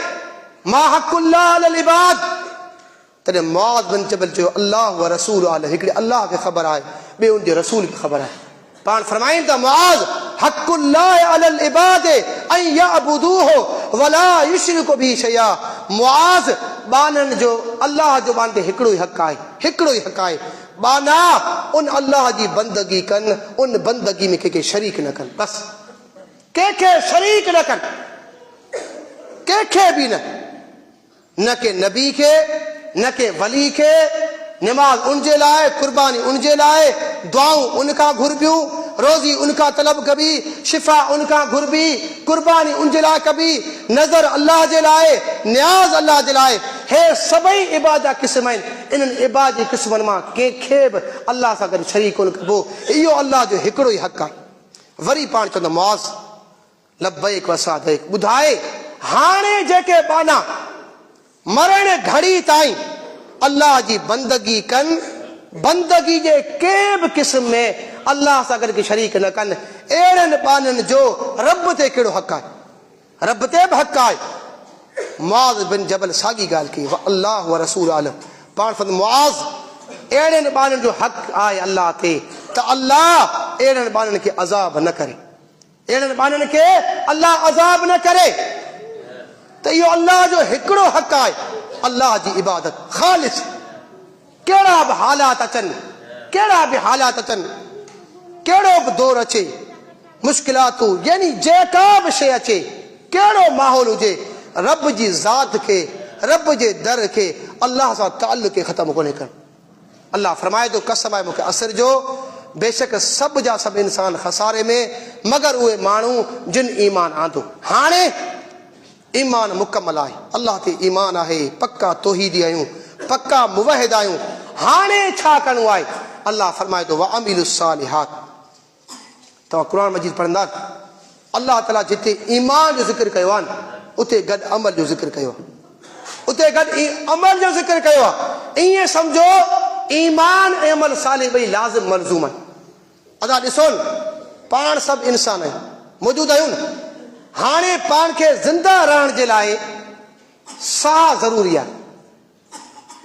मा हक़ुल्लाह अलल इबाद। तॾहिं मुआज़ बिन जबल चयो अल्लाह व रसूल आलम, हिकिड़े अल्लाह खे ख़बर आहे, ॿिए उनजे रसूल खे ख़बर आहे। पाण फरमाइनि था मुआज़ हक़ुल्लाह अलल इबाद अन यअबुदूहु वला युशरिकू बिही शैआ। मुआज़ बाननि जो अल्लाह जो बान ते हिकिड़ो ई हक़ आहे, हिकिड़ो ई हक़ आहे। बाना उन अल्लाह जी बंदगी कनि, उन बंदगी में कंहिंखे शरीक न कनि, बसि कंहिंखे शरीक न कनि, कंहिंखे बि न के नबी खे, न के वली खे। नमाज उनजे लाइ, कुर्बानी उनजे लाइ, दुआऊं उनखां घुरबियूं, रोज़ी उनखां तलब कबी, शिफ़ा उनखां घुरबी, कुर्बानी उनजे लाइ कबी, नज़र अल्लाह जे लाइ, न्याज़ अल्लाह जे लाइ। हे सभई इबादा क़िस्म आहिनि। इन्हनि इबादी क़िस्मनि मां कंहिंखे बि अल्लाह सां गॾु शरीक कोन कबो। इहो अल्लाह जो हिकिड़ो ई हक़ आहे। वरी पाण चवंदा मुआज़ लब्बैक वसअदैक, ॿुधाए हाणे जेके बाना मरण घड़ी ताईं अल्लाह जी बंदगी कनि, बंदगी जे कंहिं बि क़िस्म में अल्लाह सां गॾु शरीक न कनि, अहिड़नि बाननि जो रब ते कहिड़ो हक़ आहे? रब ते बि हक़ आहे। मुआज़ बिन जबल साॻी ॻाल्हि कई, अल्लाह व रसूल आलम। पाण फरमायो मुआज़ अहिड़नि बाननि जो हक़ आहे अल्लाह ते त अल्लाह अहिड़नि बाननि खे अज़ाब न करे, अहिड़नि बाननि खे अल्लाह अज़ाब न करे। त इहो अल्लाह जो हिकिड़ो हक़ आहे, अल्लाह जी इबादत ख़ालिस। कहिड़ा बि हालात अचनि, कहिड़ा बि हालात अचनि, कहिड़ो बि दौर अचे, मुश्किलातूं, यानी जेका बि शइ अचे, कहिड़ो माहौल हुजे, रब जी ज़ात खे, रब जे दर खे, अल्लाह सां ताल्लुक़ खे ख़तमु कोन्हे कनि। अल्लाह फरमाए थो कसम आहे मूंखे असर जो, बेशक सभु जा सभु इंसान खसारे में, मगर उहे माण्हू जिन ईमान आंदो। हाणे ईमान मुकमल आहे, अल्लाह ते ईमान आहे, पक्का तौहीदी आहियूं, पक्का मुवहिद आहियूं। हाणे छा करिणो आहे? अल्लाह फरमाए थो वअमिलुस सालिहात। तव्हां क़ुर मजीद पढ़ंदा, अल्लाह ताला जिते ईमान जो ज़िक्र कयो आहे न, उते गॾु अमल जो ज़िक्र कयो आहे, उते गॾु अमल जो ज़िक्र कयो आहे। ईअं सम्झो ईमान ऐं अमल सालिह ॿई लाज़िम मलज़ूम आहिनि। अदा ॾिसो न, पाण सभु इंसान आहियूं, मौजूदु आहियूं न। हाणे पाण खे ज़िंदा रहण जे लाइ साह ज़रूरी आहे।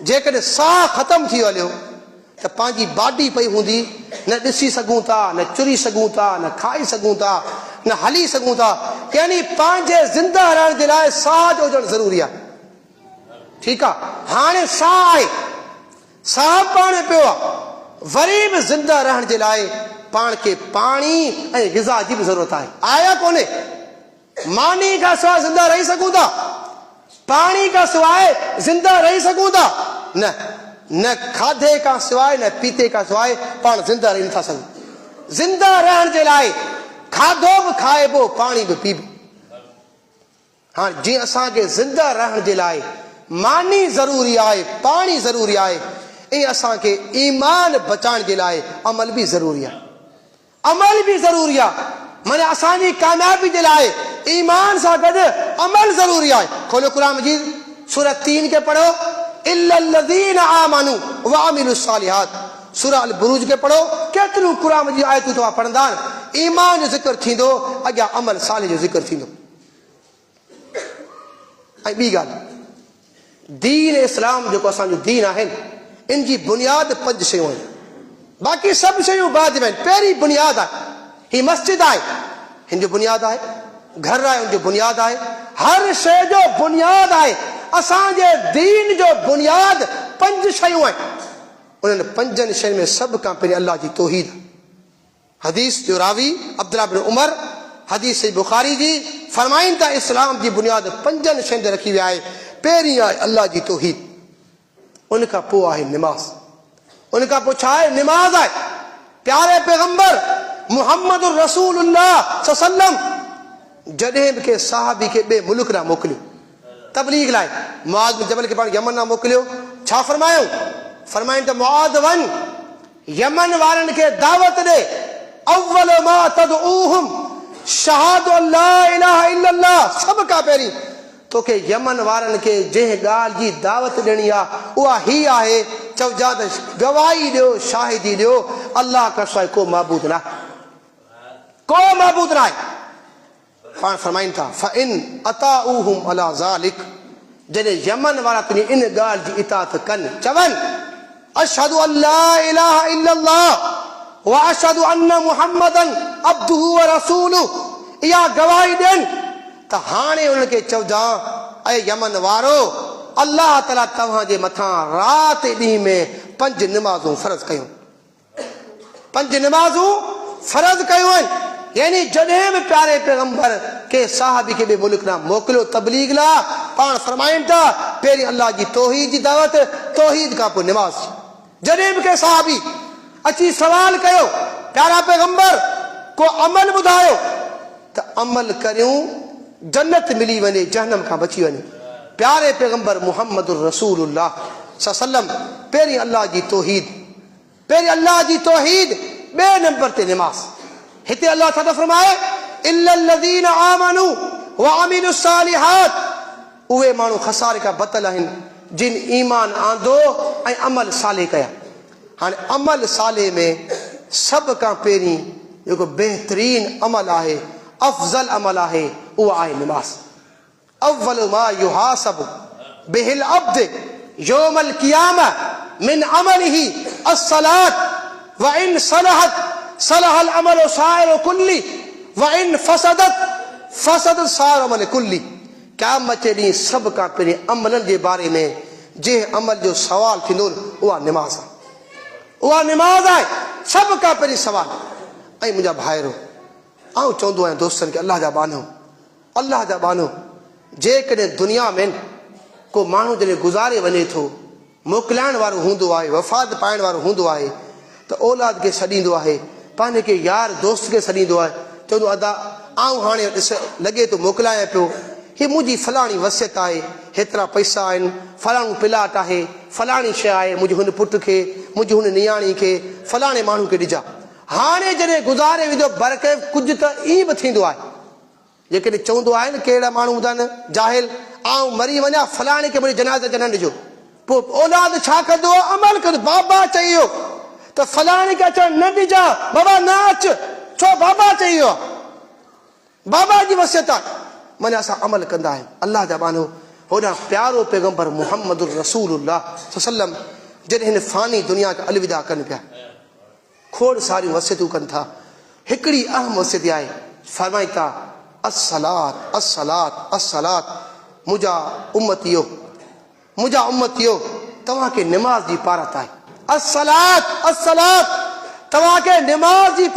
जेकॾहिं साह ख़तमु थी वञो त पंहिंजी बॉडी पई हूंदी, न ॾिसी सघूं था, न चुरी सघूं था, न खाई सघूं था, न हली सघूं था। यानी पंहिंजे ज़िंदा रहण जे लाइ साह जो हुजणु ज़रूरी आहे। ठीकु आहे, हाणे साह आहे, साह पाण पियो आहे, वरी बि ज़िंदा रहण जे लाइ पाण खे पाणी ऐं ग़िज़ा जी बि ज़रूरत आहे। आया कोन्हे? मानी खां सवाइ ज़िंदा रही सघूं था? पाणी खां सवाइ ज़िंदा रही सघूं था? न, न खाधे खां सवाइ, न पीते खां सवाइ पाण ज़िंदा रही नथा सघूं। ज़िंदा रहण जे लाइ खाधो बि खाइबो, पाणी बि पीबो। हाणे जीअं असांखे ज़िंदा रहण जे लाइ मानी ज़रूरी आहे, पाणी ज़रूरी आहे, ईअं असांखे ईमान बचाइण जे लाइ अमल बि ज़रूरी आहे। अमल बि ज़रूरी आहे, माना असांजी कामयाबी जे लाइ ईमान सां गॾु अमल ज़रूरी आहे। खोलियो क़ुर मजीद सूरह 3 खे पढ़ो, इल्लल्लज़ीन आमनू व अमिलुस सालिहात। सूरह अल बुरूज खे पढ़ो, केतिरियूं क़ुर मजीद आयतूं तव्हां पढ़ंदा, ईमान जो ज़िक्र थींदो, अॻियां अमल सालिह जो ज़िक्र थींदो। ऐं ॿी ॻाल्हि, दीन इस्लाम जेको असांजो दीन आहे, इन जी बुनियाद 5 शयूं आहिनि, बाक़ी सभु शयूं बाद में आहिनि। पहिरीं बुनियाद आहे, ही मस्जिद आहे, हिन जो बुनियाद आहे, घर आहे, हुनजो बुनियाद आहे, हर शइ जो बुनियाद आहे। असांजे दीन जो बुनियाद 5 शयूं आहिनि। उन्हनि 5 शयुनि में सभ खां पहिरीं अल्लाह जी तौहीद। हदीस जो रावी अब्दुल्लाह बिन उमर, हदीस सही बुखारी जी, फरमाइनि था इस्लाम जी बुनियाद 5 शयुनि ते रखी विया आहे। पहिरीं आहे अल्लाह जी तौहीद, उनखां पोइ आहे निमाज़, उनखां पोइ छा आहे? निमाज़ आहे। प्यारे पैगंबर मुहम्मद रसूलुल्लाह सल्लल्लाहु अलैहि वसल्लम जॾहिं बि के साहबी खे ॿिए मुल्क ॾांहुं मोकिलियो तबलीग लाइ मुआज़ बिन जबल खे पाण यमन ॾांहुं मोकिलियो छा फरमायूं फरमाइनि त मुआज़ वञ यमन वारनि खे दावत ॾे अव्वल मा तदऊहुम शहादतु अल्ला इलाहा इल्लल्लाह सभ खां पहिरीं तोखे यमन वारनि खे जंहिं ॻाल्हि जी दावत ॾियणी आहे उहा ही आहे चइजा त गवाही ॾियो शाहिदी ॾियो अल्लाह खां सवाइ को महबूद न आहे पाण फरमाइनि था फ़इन अताऊहुम अला ज़ालिक जॾहिं यमन वारा तुंहिंजी इन ॻाल्हि जी इताअत कनि चवनि अशहदु अल्ला इलाहा इल्लल्लाह व अशहदु अन्न मुहम्मदन अब्दुहु व रसूलुहु इहा गवाही ॾियनि त हाणे उन्हनि खे चइजा ऐं यमन वारो अल्लाह ताला तव्हांजे मथां राति ॾींहं में 5 निमाज़ूं फ़र्ज़ कयूं 5 निमाज़ूं फ़र्ज़ कयूं आहिनि यानी जॾहिं बि प्यारे पैगंबर के साहबी खे ॿिए मुल्क ॾांहुं मोकिलियो तबलीग लाइ पाण फरमाइनि था पहिरीं अल्लाह जी तौहीद जी दावत तौहीद खां पोइ निमाज़ जॾहिं बि के साहबी अची सवाल कयो प्यारा पैगंबर को अमल ॿुधायो त अमल करियूं जन्नत मिली वञे जहन्नम खां बची वञे प्यारे पैगंबर मुहम्मद रसूलुल्लाह सल्लम पहिरीं अल्लाह जी तौहीद ॿिए नंबर ते निमाज़ हिते अल्लाह छा थो फरमाए इल्लल्लज़ीन आमनू व अमिलुस सालिहात उहे माण्हू खसारे खां बतल आहिनि जिन ईमान आंदो ऐं अमल साले कया हाणे अमल साले में सभ खां पहिरीं जेको बहितरीन अमल आहे अफ़ज़ल अमल आहे उहो आहे निमाज़ अव्वल मा युहासब बिहिल अब्द यौमल क़ियामह मिन अमलिही अस्सलात व इन सलहत सलहल अमल साइर कुल्ली व इन फसदत साइर अमल कुल्ली क़यामत जे ॾींहुं सभ खां पहिरीं अमलनि जे बारे में जंहिं अमल जो सवाल थींदो उहा निमाज़ आहे सभ खां पहिरीं सवाल ऐं मुंहिंजा भाइरो आउं चवंदो आहियां दोस्तनि खे अल्लाह जा बानो जेकॾहिं दुनिया में को माण्हू जॾहिं गुज़ारे वञे थो मोकिलाइण वारो हूंदो आहे वफ़ात पाइण वारो हूंदो आहे त औलाद खे छॾींदो आहे पंहिंजे के यार दोस्त खे छॾींदो आहे चवंदो अदा आउं हाणे ॾिस लॻे थो मोकिलायां पियो ही मुंहिंजी फलाणी वसियत आहे हेतिरा पैसा आहिनि फलाणो प्लाट आहे फलाणी शइ आहे मुंहिंजे हुन पुट खे मुंहिंजी हुन नियाणी खे फलाणे माण्हू खे ॾिजा हाणे जॾहिं गुज़ारे विधो बरके कुझु त ईअं बि थींदो आहे जेकॾहिं चवंदो आहे न कहिड़ा माण्हू हूंदा आहिनि जाहिल आउं मरी वञा फलाणे खे मुंहिंजे जनाज़े ते न ॾिजो पोइ औलाद छा कंदो अमल कंदो बाबा चयो त फलाणे खे अचणु न ॾिजां बाबा न अच छो बाबा चयो बाबा जी वसियत आहे माना असां अमल कंदा आहियूं अल्लाह जा बानो होॾां प्यारो पैगंबर मुहम्मद रसूलुल्लाह सल्लम जॾहिं हिन फ़ानी दुनिया खे अलविदा कनि पिया खोड़ सारियूं वसियतूं कनि था हिकिड़ी अहम वसियत आहे फरमाई था अस्सलात अस्सलात अस्सलात मुंहिंजा उम्मतियो तव्हांखे निमाज़ जी पारत आहे अस्सलात अस्सलात तव्हांखे निमाज़ जी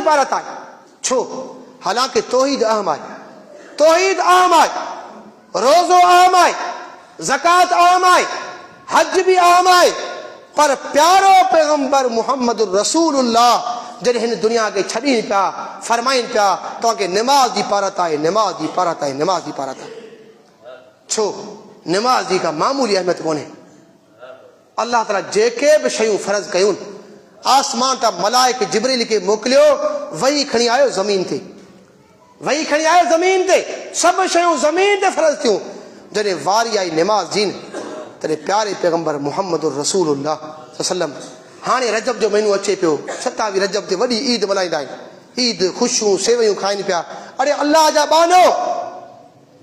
पारत आहे छो हालांकि तौहीद अहम आहे रोज़ो अहम आहे ज़कात अहम आहे हज बि अहम आहे पर प्यारो पैगंबर मुहम्मद रसूलुल्लाह जॾहिं हिन दुनिया खे छॾीनि पिया फरमाइनि पिया तव्हांखे निमाज़ जी पारत आहे छो निमाज़ जी का मामूली अहमियत कोन्हे अल्लाह ताला जेके बि शयूं फ़र्ज़ कयूं आसमान तां मलाइक जिब्रील खे मोकिलियो वही खणी आयो ज़मीन ते सभु शयूं ज़मीन ते फ़र्ज़ थियूं जॾहिं वारी आई निमाज़ जी तॾहिं प्यारे पैगंबर मुहम्मद रसूलुल्लाह सल्लम हाणे रजब जो महीनो अचे पियो 27 रजब ते वॾी ईद मल्हाईंदा आहिनि ईद ख़ुशियूं सेवयूं खाइनि पिया अरे अल्लाह जा बानो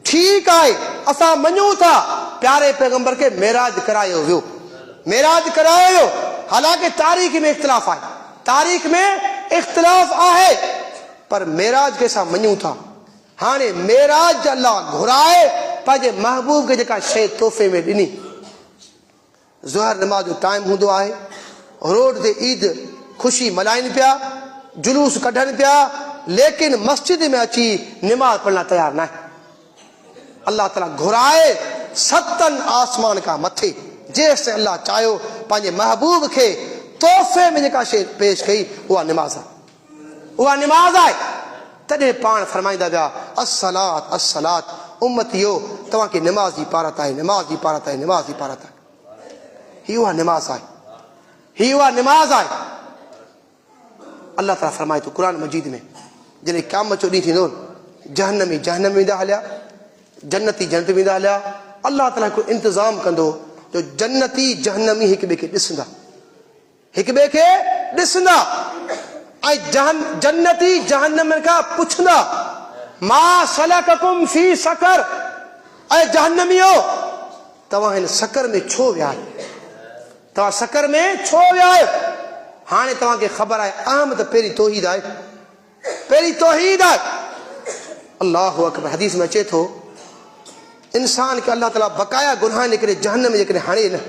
ठीकु आहे असां मञूं था प्यारे पैगंबर खे मेराज करायो वियो हालांकि तारीख़ में इख़्तिलाफ़ आहे पर मेराज खे असां मञूं था हाणे मेराज अल्लाह घुराए पंहिंजे महबूब खे जेका शइ तोहफ़े में ॾिनी ज़ोहर नमाज़ जो टाइम हूंदो आहे रोड ते ईद ख़ुशी मल्हाइनि पिया जुलूस कढनि पिया लेकिन मस्जिद में अची निमाज़ पढ़ण लाइ तयारु न आहे अल्लाह ताला घुराए 7 आसमान खां मथे जेसि अल्लाह चाहियो पंहिंजे महबूब खे तोहफ़े में जेका शइ पेश कई उहा निमाज़ आहे तॾहिं पाण फरमाईंदा विया अस्सलात अस्सलात उम्मतियो तव्हांखे निमाज़ जी पारत आहे, निमाज़ जी पारत आहे, निमाज़ जी पारत आहे। ही उहा निमाज़ आहे, ही उहा निमाज़ आहे। अल्लाह ताला फरमाए थो क़ुर मजीद में जॾहिं क़यामत जो ॾींहुं थींदो जहन्नमी जहन्नम वेंदा हलिया, जन्नती जन्नत वेंदा हलिया। अल्लाह ताला हिकिड़ो इंतज़ाम कंदो जो जन्नती जहन्नमी हिक ॿिए खे ॾिसंदा, हिक ॿिए खे ॾिसंदा ऐं जन्नती जहन्नम खां पुछंदा मा सलककुम फी सकर, ऐं जहन्नमियो तव्हां हिन सकर में छो विया आहियो, तव्हां सकर में छो विया आहियो। हाणे तव्हांखे ख़बर आहे अहम त पहिरीं तौहीद आहे, पहिरीं तौहीद आहे। अल्लाहु अकबर। हदीस में अचे थो इंसान खे अल्लाह ताला बक़ाया गुनाह निकिरे जहन्नम में जेकॾहिं हाणे न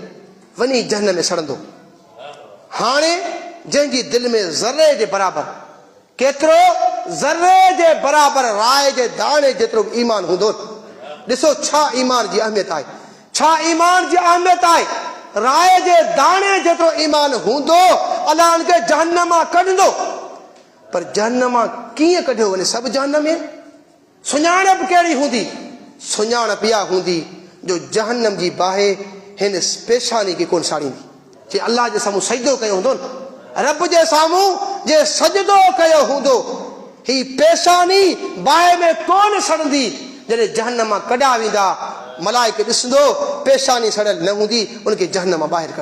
वञी जहन्नम में सड़ंदो। हाणे जंहिंजी दिलि में ज़र्रे जे बराबरि, केतिरो ज़र्रे जे बराबरि राय जे दाणे जेतिरो ईमान हूंदो, ॾिसो छा ईमान जी अहमियत आहे, छा ईमान जी अहमियत आहे। राय जे दाणे जेतिरो ईमान हूंदो अलाह हुनखे जहन्नम मां कढंदो। पर जहन्नम मां कीअं कढियो वञे, सभु जहन्नम में सुञाणप कहिड़ी हूंदी, सुञाणप इहा हूंदी जो जहन्नम जी बाहि हिन पेशानी खे कोन साड़ींदी। जे अलाह जे साम्हूं सजदो कयो हूंदो न, रब जे साम्हूं जे सजदो कयो हूंदो, ही पेशानी बाहि में कोन सड़ंदी। जॾहिं जहन्नम मां कढिया वेंदा मलाइके ॾिसंदो पेशानी सड़ियल न हूंदी, उनखे जहन्नम मां ॿाहिरि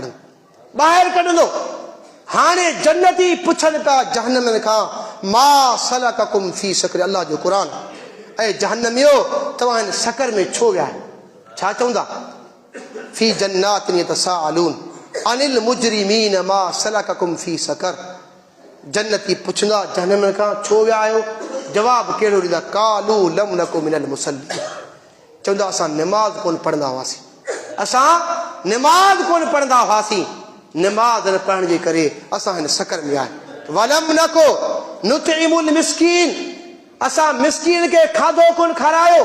कढंदो। हाणे जन्नती पुछनि पिया जहन्नम खां मा सलककुम फी सकर, अलाह जो क़ुर। ऐं जहन्नमियो तव्हां हिन सकर में छो विया आहियो, छा चवंदा फी जन्नातिन यतसाअलून अनिल मुजरिमीन मा सलककुम फी सकर। जन्नती पुछंदा जहन्नम खां छो विया आहियो, जवाब कहिड़ो ॾींदा कालू लम नकु मिनल मुसल्ली, चवंदा असां निमाज़ कोन पढ़ंदा हुआसीं, असां निमाज़ कोन पढ़ंदा हुआसीं, निमाज़ न पढ़ण जे करे असां हिन सकर में आहियूं। वलम नको नुतइमुल मिस्कीन, असां मिस्कीन खे खाधो कोन खारायो।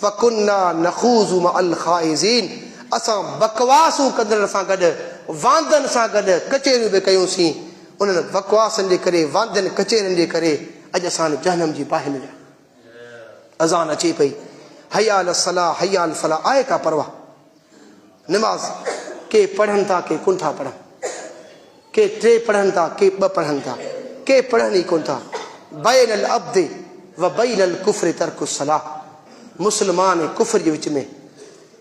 वकुन्ना नखूज़ु मअल खाइज़ीन, असां बकवासूं कंदड़नि सां गॾु, वांदनि सां गॾु कचेरियूं बि कयूंसीं। उन्हनि बकवासनि जे करे, वांदनि कचेरियुनि जे करे अॼु असां जहन्नम जी बाहि में विया। अज़ान अचे पई हया अल सलाह हया अल फलाह, आहे का परवाह। निमाज़ के पढ़नि था के कोन था पढ़नि, के 3 पढ़नि था के 2 पढ़नि था, के पढ़नि ई कोन था। बैन अल अब्द व बैन अल कुफ्र तर्क सलाह, मुस्लमान ऐं कुफ्र जे विच में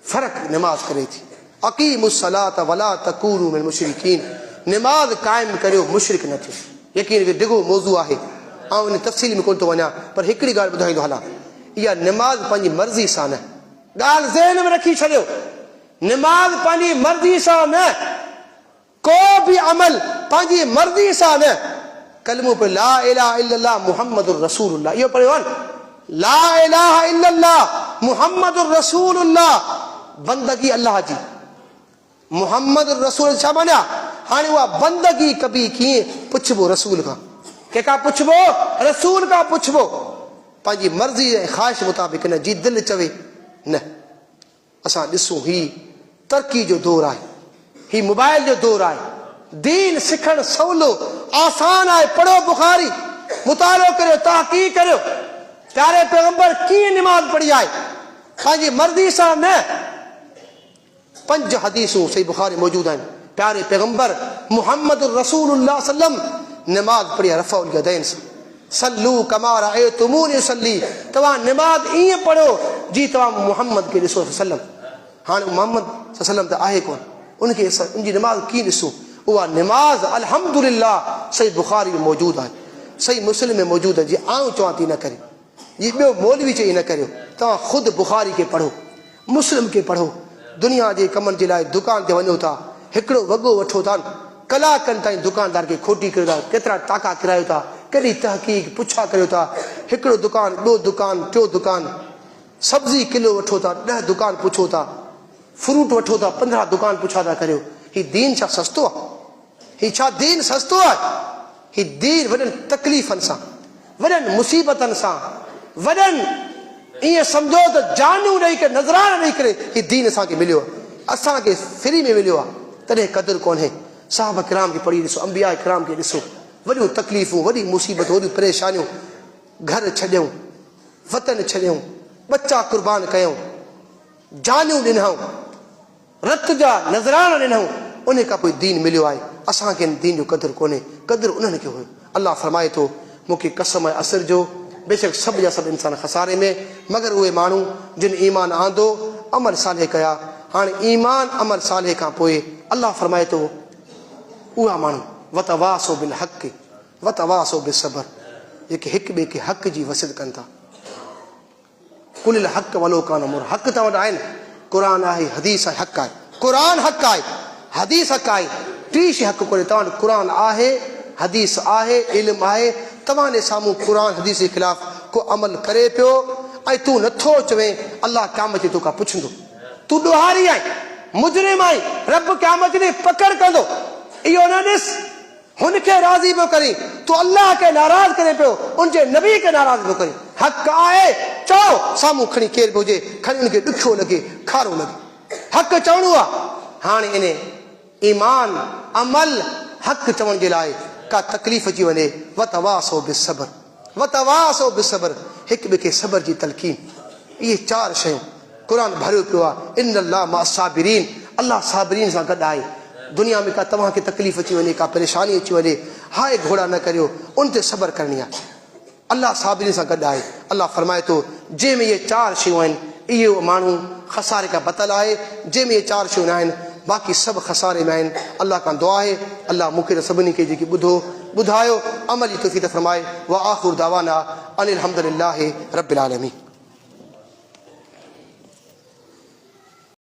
फ़र्क़ु निमाज़ करे थी। अक़ीमुस सलात वला तकूनू मिनल मुशरिकीन, निमाज़ क़ाइमु करियो मुशरिक न थियो। यकीन के डिघो मौज़ू आहे ऐं इन तफ़सील में कोन थो वञा, पर हिकिड़ी ॻाल्हि ॿुधाईंदो हलां, इहा निमाज़ पंहिंजी मर्ज़ी सां न, ॻाल्हि ज़हन में रखी छॾियो, निमाज़ पंहिंजी मर्ज़ी सां न, को बि अमल पंहिंजी मर्ज़ी सां न। कलमो पे ला इलाहा इल्लल्लाह मुहम्मदुर रसूलुल्लाह, इहो पढ़ियो आहे न, ला इलाहा इल्लल्लाह मुहम्मदुर रसूलुल्लाह, बंदगी अल्लाह जी, मुहम्मद रसूल छा माना। हाणे उहा बंदगी कबी कीअं पुछबो रसूल खां, कंहिंखां पुछबो, रसूल खां पुछबो। पंहिंजी मर्ज़ी ऐं ख़्वाहिश मुताबिक़ न, जी दिलि चवे न। असां ॾिसूं ही तरक़ी जो दौर आहे, ही मोबाइल जो दौर आहे, दीन सिखणु सवलो आसान आहे। पढ़ो बुखारी, मुतालो करियो, तहक़ीक़ करियो, प्यारे पैगंबर कीअं निमाज़ पढ़ी आहे, पंहिंजी मर्ज़ी सां न। 5 हदीसूं सही बुखारी मौजूद आहिनि, प्यारे पैगंबर मुहम्मद रसूलुल्लाह सल्लम निमाज़ पढ़ी आहे रफ़उल यदैन सां। सल्लू कमा रअयतुमूनी उसल्ली, तव्हां निमाज़ ईअं पढ़ो जी तव्हां मुहम्मद खे ॾिसो सल्लम। हाणे मुहम्मद सल्लम त आहे कोन, उनखे उनजी निमाज़ कीअं ॾिसूं। उहा निमाज़ अल्हम्दुलिल्लाह सही बुखारी में मौजूदु आहे, सही मुस्लिम में मौजूदु आहे। जी आऊं चवां थी न करियो, जी ॿियो मौलवी चई न करियो, तव्हां ख़ुदि बुखारी खे पढ़ो, मुस्लिम खे पढ़ो। दुनिया जे कमनि जे लाइ दुकान ते वञो था, हिकिड़ो वॻो वठो था, कलाकनि ताईं दुकानदार खे खोटी करियो था, केतिरा टाका किरायो था, कॾहिं तहक़ीक़ पुछा करियो था, हिकिड़ो दुकान, ॿियो दुकान, टियों दुकान, सब्ज़ी किलो वठो था, 10 दुकान पुछो था, फ्रूट वठो था, 15 दुकान पुछा था करियो। ही दीन छा सस्तो आहे? ही छा दीन सस्तो आहे? ही दीन वॾनि तकलीफ़नि सां, वॾनि मुसीबतनि सां, वॾनि ईअं सम्झो त जानूं ॾेई करे, नज़राना ॾेई करे ही दीन असांखे मिलियो आहे, असांखे फ्री में मिलियो आहे। तॾहिं क़दुरु कोन्हे। साहब किराम खे पढ़ी ॾिसो, अंबिया किराम खे ॾिसो, वॾियूं तकलीफ़ूं, वॾी मुसीबतूं, वॾियूं परेशानियूं, घर छॾियऊं, वतन छॾियऊं, बच्चा कुर्बान कयूं, जानियूं ॾिनऊं, रत जा नज़राना ॾिनऊं, उन खां पोइ दीन मिलियो आहे। असांखे दीन जो क़दुरु कोन्हे, क़दुरु उन्हनि खे हुयो। अलाह फरमाए थो, मूंखे कसम आहे असर जो, बेशक सभु जा सभु इंसान खसारे में, मगर उहे माण्हू जिन ईमान आंदो, अमल साले कया। हाणे ईमान अमल साले खां पोइ अलाह फरमाए थो, उहा माण्हू वतवासो बिल हक़ वतवासो बिल सबर, जेके हिक ॿिए खे हक़ जी वसियत कनि था। कुल हक़ वलो कान मुर, हक़ त वटि आहिनि, क़ुर आहे, हदीस आहे, हक़ आहे। क़ुर हक़ आहे, हदीस हक़ आहे, टी शइ हक़ कोन्हे। तव्हां वटि क़ुर आहे, हदीस आहे, इल्मु आहे, तव्हां जे साम्हूं क़ुर हदीस जे ख़िलाफ़ को अमल करे पियो ऐं तूं नथो चवें, अलाह क़यामत ते तोखां पुछंदो। तूं ॾोहारी आहीं, मुजरिम आहीं, रब क़यामत ते पकड़ कंदो। इहो न ॾिस हुनखे राज़ी पियो करे, तूं अलाह खे नाराज़ करे पियो, उनजे नबी खे नाराज़ पियो करे। हक़ आहे, चओ, साम्हूं खणी केरु बि हुजे, खणी उनखे ॾुखियो लॻे, खारो लॻे, हक़ चवणो आहे। हाणे इन ईमान अमल हक़ चवण जे लाइ का तकलीफ़ अची वञे, वतवासो बिसबर, वतवासो बिसबर, हिक ॿिए खे सबर जी तलक़ीन। इहे चार शयूं क़ुर भरियो पियो आहे। इन्नल्लाह मअ साबिरीन, अलाह साबिरीन सां गॾु आहे। दुनिया में का तव्हांखे तकलीफ़ अची वञे, का परेशानी अची वञे, हाय घोड़ा न करियो, उन ते सबर करणी आहे। अलाह साबिरीन सां गॾु आहे। अलाह फरमाए थो, जंहिंमें इहे चार शयूं आहिनि, इहो माण्हू खसारे खां बतल आहे। जंहिंमें इहे चार शयूं न आहिनि, बाक़ी सभु खसारे में आहिनि। अलाह खां दुआ आहे, अलाह मूंखे त सभिनी खे जेकी ॿुधायो अमल जी तौफ़ीक़ फरमाए। व आख़िर दावाना अनिल हम्दुलिल्लाहि रब्बिल आलमीन।